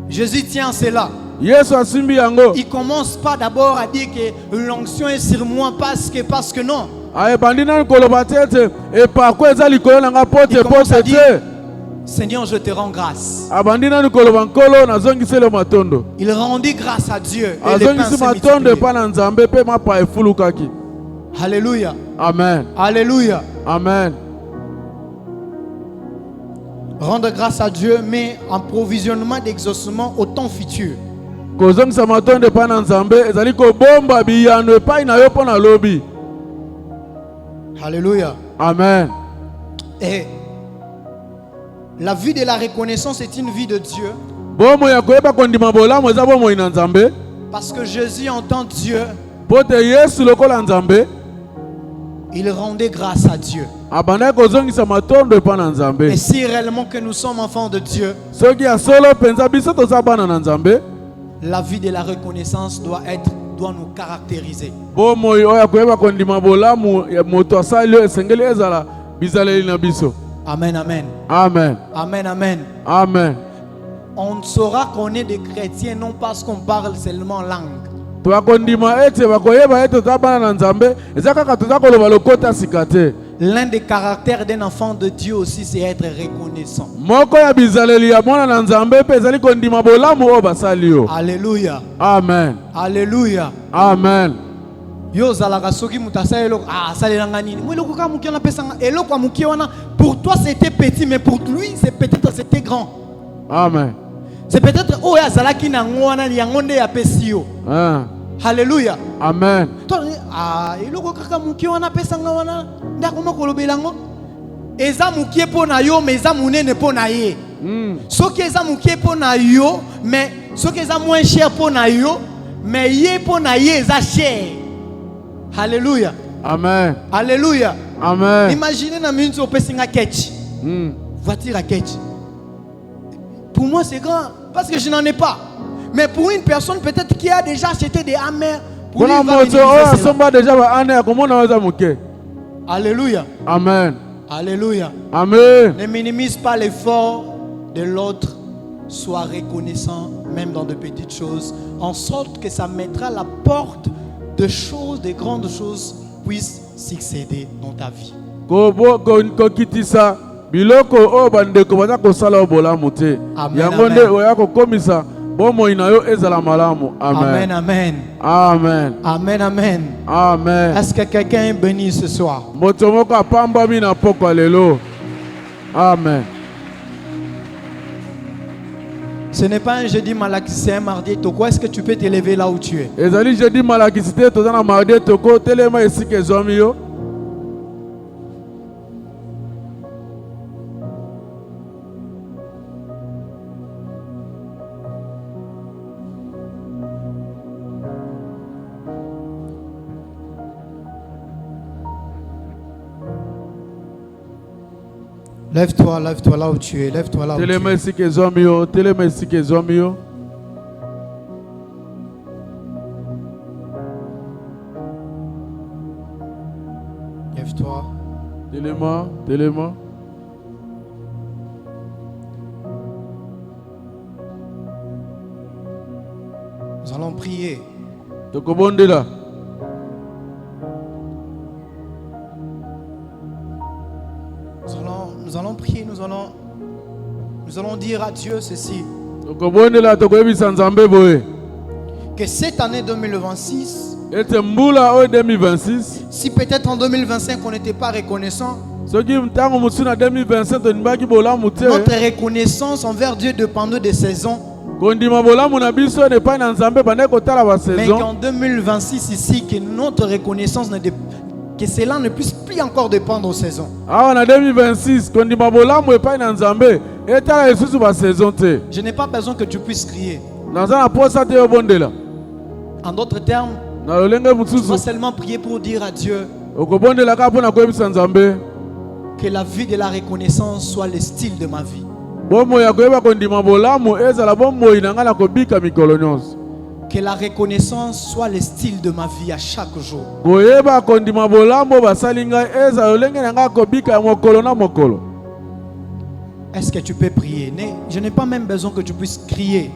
Jésus tient cela. Yesu asimbi yango. Il commence pas d'abord à dire que l'onction est sur moi parce que non. Ayebandi nani koloba te ete epako eza likolo na nga pote Il commence à pote dire, te. Seigneur, je te rends grâce. Abandi nani koloba nkolo nazongisele matondo. Il rendit grâce à Dieu. Et le pain Azongisi s'est matondo multiplié. epai na Nzambe mpe mapa efulukaki. Alléluia. Amen. Alléluia. Amen. Rendre grâce à Dieu, mais en provisionnement d'exaucement au temps futur. Kozongisa matondo epai na Nzambe ezali kobomba biyano epai na yo mpo na lobi. Alléluia. Amen. Et la vie de la reconnaissance est une vie de Dieu. Bomo ya koyeba kondima bolamu eza bomoi na Nzambe. Parce que Jésus entend Dieu. Mpo te Yesu lokola Nzambe Il rendait grâce à Dieu. abandaki kozongisa matondo epai na Nzambe. Et si réellement que nous sommes enfants de Dieu, Soki ya solo penza biso toza bana na Nzambe, la vie de la reconnaissance doit nous caractériser. bomoi oyo ya koyeba kondima bolamu ya moto asali oyo esengeli ezala bizaleli na biso. Amen, amen. Amen. Amen, amen. Amen. On saura qu'on est des chrétiens non parce qu'on parle seulement langue. Twakondima ete bakoyeba ete toza bana na Nzambe eza kaka toza koloba lokota sika te. L'un des caractères d'un enfant de Dieu aussi, c'est être reconnaissant. Moko ya bizaleli ya mwana na Nzambe mpe ezali kondima bolamu oyo basali yo. Alléluia. Amen. Alléluia. Amen. Yo zalaka soki mutasa eloko salelanga nini. Moi eloko ka muki wana pesanga eloko ya muki wana pour toi c'était petit mais pour lui c'est peut-être c'était grand. Amen. C'est peut-être oh ya zalaki na ngwana yango nde ya pesi yo. Alléluia. Amen. Eloko kaka muki wana pesanga wana ndakoma kolobelango. Eza muki po na yo mais eza munene po na ye. Soki eza muki po na yo mais soki eza moins cher po na yo mais ye po na ye eza cher. Alléluia. Amen. Alléluia. Amen. Imaginez na minute au pessinga ketch. Voiture à ketch. Pour moi c'est grand parce que je n'en ai pas. Mais pour une personne peut-être qui a déjà acheté des Hammer Kuna va moto oyo minimiser cela? asomba deja ba ane akomona oza moke. Alléluia. Amen. Alléluia. Amen. Ne minimise pas l'effort de l'autre. Sois reconnaissant, même dans de petites choses, en sorte que ça mettra la porte de choses, de grandes choses, puissent succéder dans ta vie. Kokitisa biloko oyo bandeko baza kosala oyo bolamu te. Amen, Yango nde amen. oya kokomisa bomoi na yo ezala malamu. Amen, Amen. amen. Amen. Amen, amen. Amen. Est-ce que quelqu'un est béni ce soir? Moto moko apambami na pokwa lelo. Amen. Ce n'est pas un jeudi malaki, c'est un mardi toko. Est-ce que tu peux t'élever là où tu es? Ezali jeudi malakisi te toza na mardi toko telema esika ezwami yo. Lève-toi, lève-toi là où tu es. Lève-toi là où tu Telema es. esika ezwami yo. Telema esika ezwami yo. Lève-toi. Telema, telema. Nous allons prier. Tokobondela. Nous allons prier, nous allons dire à Dieu ceci. Tokobondela tokoyebisa Nzambe boye. Que cette année 2026, Ete mbula oyo 2026. si peut-être en 2025 on n'était pas reconnaissant, Soki ntango mosusu na 2027 tondimaki bolamu te. notre reconnaissance envers Dieu dépendait des saisons. Kondima bolamu na biso epai na Nzambe bande kotala ba Mais saison. qu'en 2026 ici, que notre reconnaissance que cela ne puisse plus encore dépendre aux saisons. Awa na 2026 kondima bolamu epai na Nzambe etala lisusu ba saison te. Je n'ai pas besoin que tu puisses crier. Naza na posa te obondela. En d'autres termes, Na lolenge tu dois mosusu seulement prier pour dire à Dieu okobondela kaka mpona koyebisa Nzambe. que la vie de la reconnaissance soit le style de ma vie. Bomoi ya koyeba kondima bolamu ezala bomoi na ngai na kobika mikolo nyonso. Que la reconnaissance soit le style de ma vie à chaque jour. Koyeba kondima bolamu basali ngai ezala lolenge na ngai kobika ya mokolo na mokolo. Est-ce que tu peux prier? Je n'ai pas même besoin que tu puisses crier.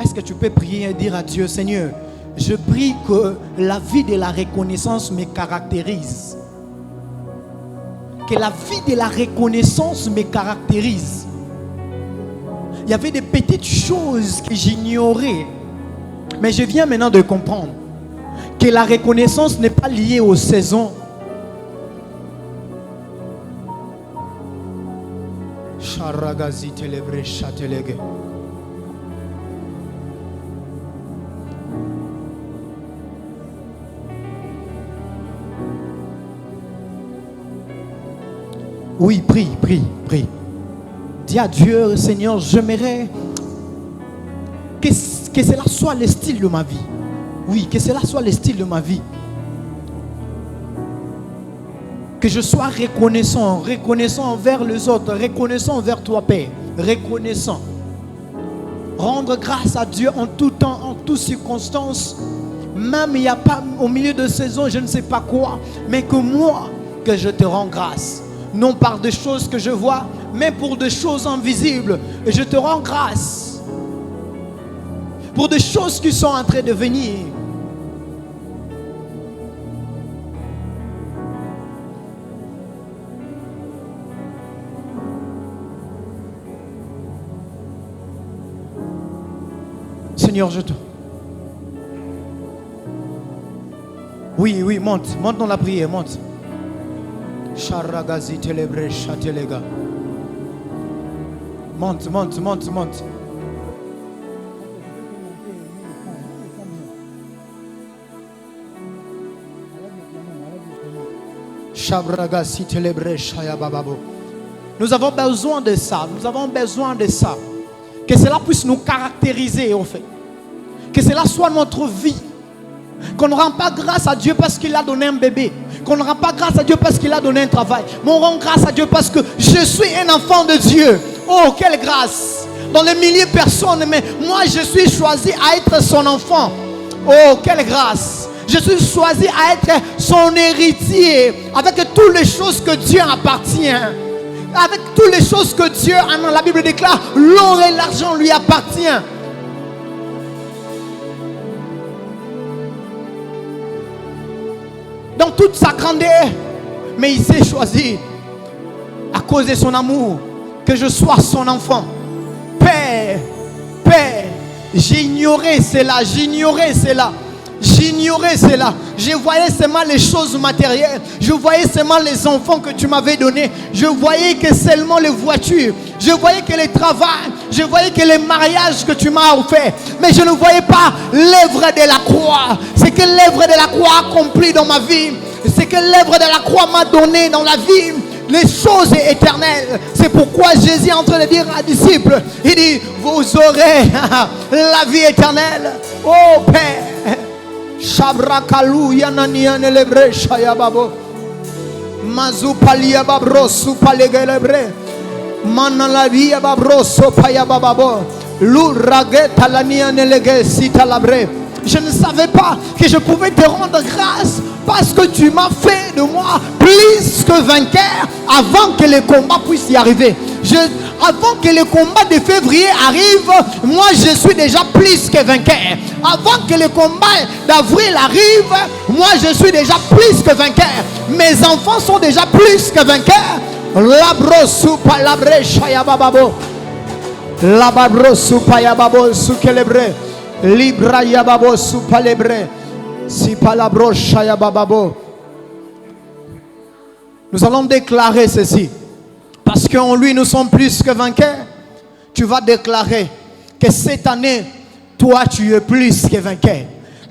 Est-ce que tu peux prier et dire à Dieu, Seigneur, je prie que la vie de la reconnaissance me caractérise. Que la vie de la reconnaissance me caractérise. Il y avait des petites choses que j'ignorais. Mais je viens maintenant de comprendre que la reconnaissance n'est pas liée aux saisons. Charagazi télébré chatelege. Oui, prie, prie, prie. Dis à Dieu, Seigneur, j'aimerais que cela soit le style de ma vie. Oui, que cela soit le style de ma vie. Que je sois reconnaissant, reconnaissant envers les autres, reconnaissant envers toi, Père, reconnaissant. Rendre grâce à Dieu en tout temps, en toutes circonstances. Même il n'y a pas au milieu de saison, je ne sais pas quoi, mais que moi, que je te rends grâce. Non par des choses que je vois, mais pour des choses invisibles. Et je te rends grâce. Pour des choses qui sont en train de venir. Seigneur, je te... Oui, oui, monte dans la prière, monte. Charagazi télébré chatelega. Monte. Chabragasi télébré chaya bababo. Nous avons besoin de ça. Que cela puisse nous caractériser, en fait. Que cela soit notre vie. Qu'on ne rend pas grâce à Dieu parce qu'il a donné un bébé. Qu'on ne rend pas grâce à Dieu parce qu'il a donné un travail. Mais on rend grâce à Dieu parce que je suis un enfant de Dieu. Oh, quelle grâce! Dans les milliers de personnes, mais moi je suis choisi à être son enfant. Oh, quelle grâce! Je suis choisi à être son héritier avec toutes les choses que Dieu appartient. Avec toutes les choses que Dieu, la Bible déclare, l'or et l'argent lui appartiennent. Dans toute sa grandeur, mais il s'est choisi à cause de son amour que je sois son enfant. Père, j'ignorais cela, je voyais seulement les choses matérielles, je voyais seulement les enfants que tu m'avais donnés, je voyais que seulement les voitures, je voyais que les travails, je voyais que les mariages que tu m'as offerts, mais je ne voyais pas l'œuvre de la croix. C'est que l'œuvre de la croix accomplie dans ma vie, c'est que l'œuvre de la croix m'a donné dans la vie les choses éternelles. C'est pourquoi Jésus est en train de dire à disciples, il dit, vous aurez la vie éternelle. Oh Père, Shabrakalou yananian elebre shayababo mazupalia babro supalegelbre manalabia babro sopayababo lurageta lanian elege sitalabre. Je ne savais pas que je pouvais te rendre grâce parce que tu m'as fait de moi plus que vainqueur avant que les combats puissent y arriver. Avant que le combat de février arrive, moi je suis déjà plus que vainqueur. Avant que le combat d'avril arrive, moi je suis déjà plus que vainqueur. Mes enfants sont déjà plus que vainqueurs. Labro soupa labre shayababo. Labro soupa yababo sukelebre. Libra yababo soupa lebre. Si palabro shayababo. Nous allons déclarer ceci. Parce qu'en lui nous sommes plus que vainqueurs. Tu vas déclarer que cette année, toi tu es plus que vainqueur.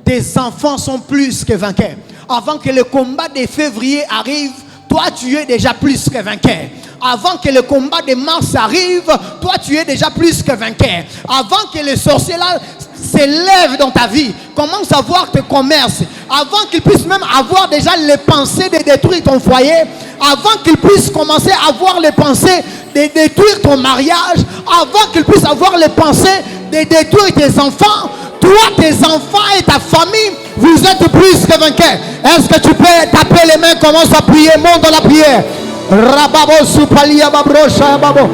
Tes enfants sont plus que vainqueurs. Avant que le combat de février arrive, toi tu es déjà plus que vainqueur. Avant que le combat de mars arrive, toi tu es déjà plus que vainqueur. Avant que les sorciers là s'élèvent dans ta vie, commence à voir tes commerces, avant qu'ils puissent même avoir déjà les pensées de détruire ton foyer, avant qu'ils puissent commencer à avoir les pensées de détruire ton mariage, avant qu'ils puissent avoir les pensées de détruire tes enfants, toi, tes enfants et ta famille, vous êtes plus que vainqueurs. Est-ce que tu peux taper les mains, commence à prier, monte dans la prière. Rababo supalia babrosha babo.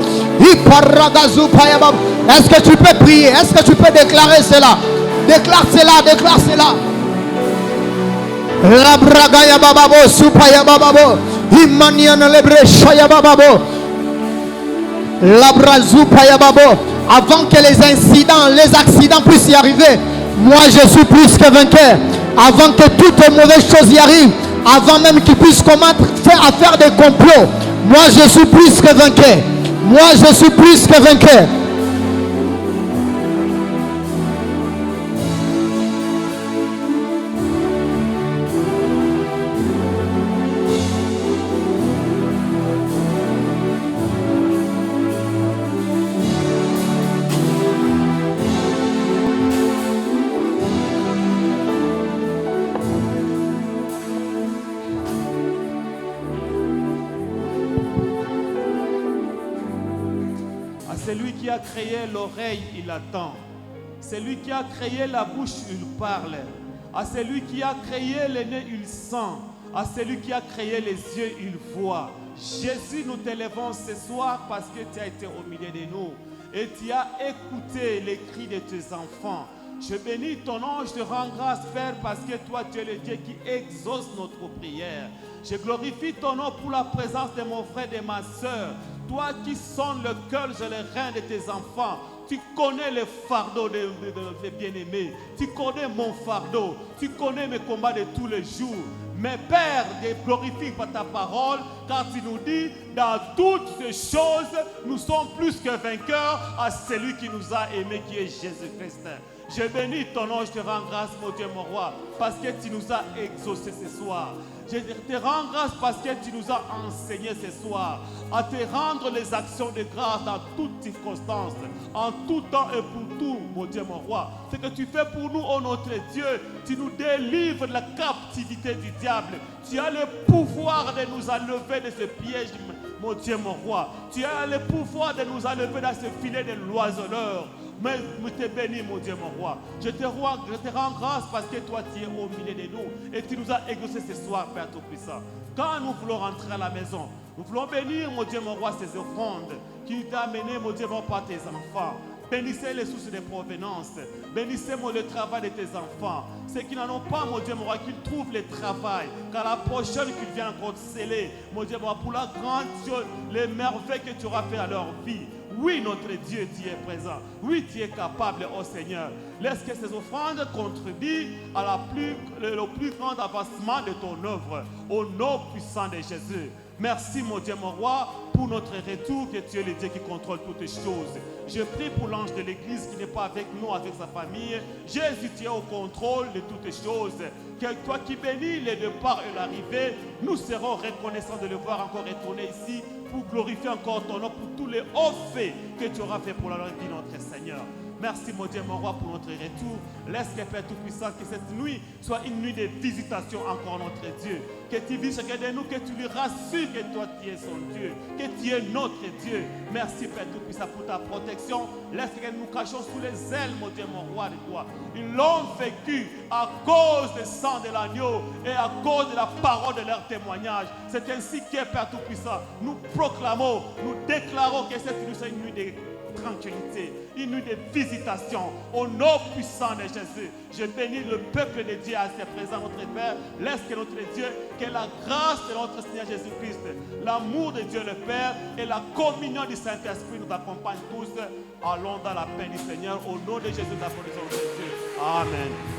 Est-ce que tu peux prier? Est-ce que tu peux déclarer cela? Déclare cela, déclare cela. La bragaya bababo supaya bababo. Imanian lebresha bababo. La brazupaya babo. Avant que les incidents, les accidents puissent y arriver, moi je suis plus que vainqueur. Avant que toutes les mauvaises choses y arrivent, avant même qu'ils puissent commencer à faire des complots, moi je suis plus que vainqueur. Moi je suis plus que vainqueur. Celui qui a créé l'oreille, il attend. Celui qui a créé la bouche, il parle. À celui qui a créé le nez, il sent. À celui qui a créé les yeux, il voit. Jésus, nous t'élevons ce soir parce que tu as été au milieu de nous. Et tu as écouté les cris de tes enfants. Je bénis ton nom, je te rends grâce, Père, parce que toi, tu es le Dieu qui exauce notre prière. Je glorifie ton nom pour la présence de mon frère et de ma soeur. Toi qui sonnes le cœur et les reins de tes enfants, tu connais le fardeau de bien-aimés. Tu connais mon fardeau. Tu connais mes combats de tous les jours. Mais Père, je glorifie par ta parole, car tu nous dis, dans toutes ces choses, nous sommes plus que vainqueurs à celui qui nous a aimés, qui est Jésus-Christ. Je bénis ton nom, je te rends grâce, mon Dieu, mon roi, parce que tu nous as exaucés ce soir. Je te rends grâce parce que tu nous as enseigné ce soir à te rendre les actions de grâce dans toutes circonstances, en tout temps et pour tout, mon Dieu, mon roi. Ce que tu fais pour nous, oh notre Dieu, tu nous délivres de la captivité du diable. Tu as le pouvoir de nous enlever de ce piège, mon Dieu, mon roi. Tu as le pouvoir de nous enlever dans ce filet de l'oiseleur. Mais je te bénis, mon Dieu, mon roi. Je te rends grâce parce que toi, tu es au milieu de nous. Et tu nous as exaucé ce soir, Père Tout-Puissant. Quand nous voulons rentrer à la maison, nous voulons bénir, mon Dieu, mon roi, ces offrandes qui t'a amené, mon Dieu, mon par tes enfants. Bénissez les sources de provenance. Bénissez le travail de tes enfants. Ceux qui n'en ont pas, mon Dieu, mon roi, qu'ils trouvent le travail. Car la prochaine qu'ils viennent encore sceller, mon Dieu, mon roi, pour la grande chose, les merveilles que tu auras fait à leur vie. Oui, notre Dieu, tu es présent. Oui, tu es capable, oh Seigneur. Laisse que ces offrandes contribuent à le plus grand avancement de ton œuvre. Au nom puissant de Jésus. Merci, mon Dieu, mon roi, pour notre retour, que tu es le Dieu qui contrôle toutes les choses. Je prie pour l'ange de l'église qui n'est pas avec nous, avec sa famille. Jésus, tu es au contrôle de toutes les choses. Que toi qui bénis les départs et l'arrivée, nous serons reconnaissants de le voir encore retourner ici pour glorifier encore ton nom, pour tous les hauts faits que tu auras fait pour la vie de notre Seigneur. Merci, mon Dieu, mon roi, pour notre retour. Laisse que Père Tout-Puissant, que cette nuit soit une nuit de visitation encore, notre Dieu. Que tu vis chacun de nous, que tu lui rassures que toi, tu es son Dieu, que tu es notre Dieu. Merci, Père Tout-Puissant, pour ta protection. Laisse que nous cachons sous les ailes, mon Dieu, mon roi, de toi. Ils l'ont vécu à cause du sang de l'agneau et à cause de la parole de leur témoignage. C'est ainsi que, Père Tout-Puissant, nous proclamons, nous déclarons que cette nuit soit une nuit de tranquillité, une nuit de visitation au nom puissant de Jésus. Je bénis le peuple de Dieu à ses présents, notre Père. Laisse que notre Dieu, que la grâce de notre Seigneur Jésus-Christ, l'amour de Dieu le Père et la communion du Saint-Esprit nous accompagnent tous. Allons dans la paix du Seigneur au nom de Jésus, nous applaudissons Dieu. Amen.